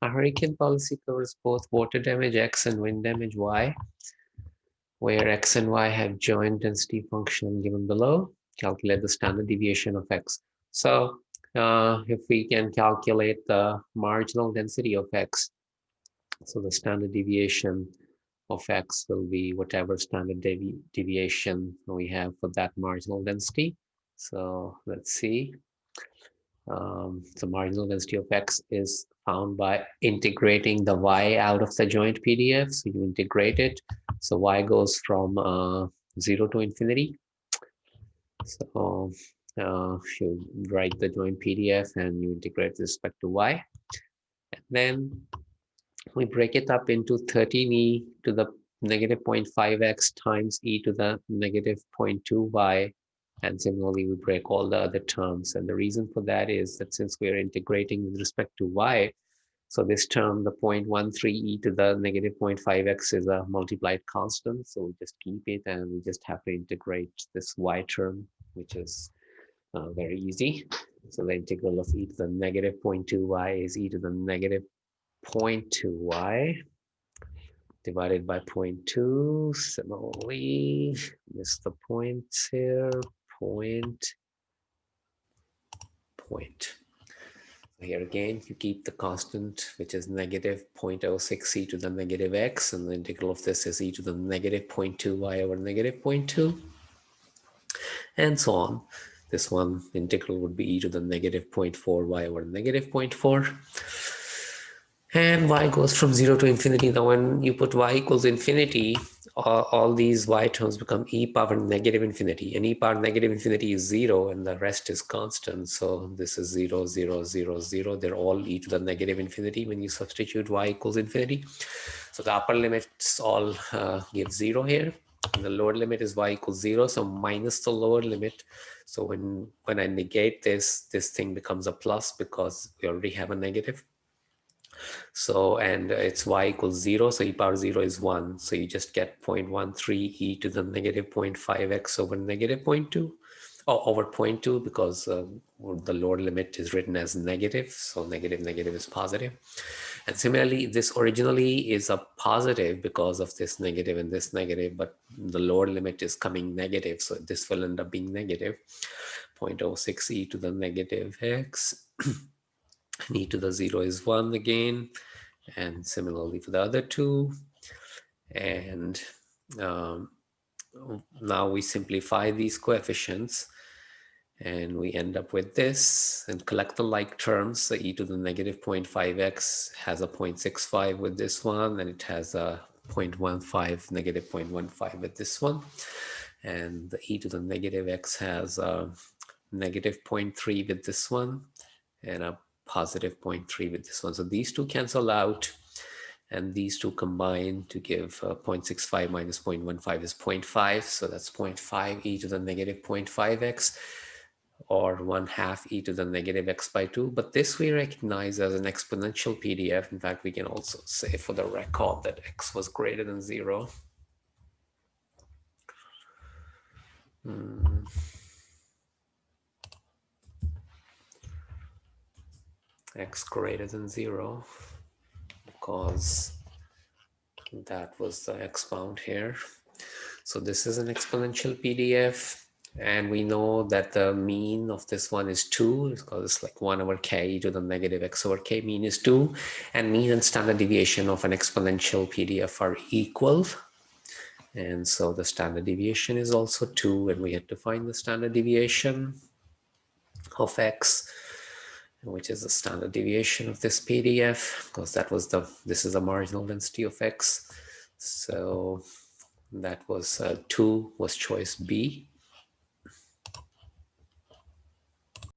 A hurricane policy covers both water damage X and wind damage Y, where X and Y have joint density function given below. Calculate the standard deviation of X. So if we can calculate the marginal density of X, so the standard deviation of X will be whatever standard deviation we have for that marginal density. So let's see. The marginal density of X is found by integrating the Y out of the joint PDF. So you integrate it. So Y goes from 0 to infinity. So you write the joint PDF and you integrate with respect to Y. And then we break it up into 13e to the negative 0.5x times e to the negative 0.2y. And similarly, we break all the other terms. And the reason for that is that since we're integrating with respect to y, so this term, the 0.13e to the negative 0.5x is a multiplied constant. So we just keep it and we just have to integrate this y term, which is very easy. So the integral of e to the negative 0.2y is e to the negative 0.2y divided by 0.2. Similarly, miss the points here. Point. Here again, you keep the constant, which is negative 0.06 e to the negative x, and the integral of this is e to the negative 0.2y over negative 0.2, and so on. This one integral would be e to the negative 0.4y over negative 0.4. And y goes from 0 to infinity. Now, when you put y equals infinity, all these y terms become e power negative infinity. And e power negative infinity is 0, and the rest is constant. So this is 0, 0, 0, 0. They're all e to the negative infinity when you substitute y equals infinity. So the upper limits all give 0 here. And the lower limit is y equals 0. So minus the lower limit. So when I negate this thing becomes a plus because we already have a negative. So, and it's y equals 0, so e power 0 is 1. So you just get 0.13 e to the negative 0.5x over negative 0.2, or over 0.2, because the lower limit is written as negative. So negative is positive. And similarly, this originally is a positive because of this negative and this negative, but the lower limit is coming negative. So this will end up being negative 0.06 e to the negative x. And e to the 0 is 1 again, and similarly for the other two. And now we simplify these coefficients and we end up with this and collect the like terms. So e to the negative 0.5x has a 0.65 with this one, and it has a 0.15, negative 0.15 with this one. And the e to the negative x has a negative 0.3 with this one, and a positive 0.3 with this one. So these two cancel out, and these two combine to give 0.65 minus 0.15 is 0.5. So that's 0.5 e to the negative 0.5x, or 1/2 e to the negative x by 2. But this we recognize as an exponential PDF. In fact, we can also say for the record that x was greater than 0. X greater than 0, because that was the x bound here. So this is an exponential PDF, and we know that the mean of this one is 2, because it's like 1 over k to the negative x over k. Mean is 2, and mean and standard deviation of an exponential PDF are equal. And so the standard deviation is also 2, and we had to find the standard deviation of x, which is the standard deviation of this PDF, because this is the marginal density of x. So that was 2 was choice B.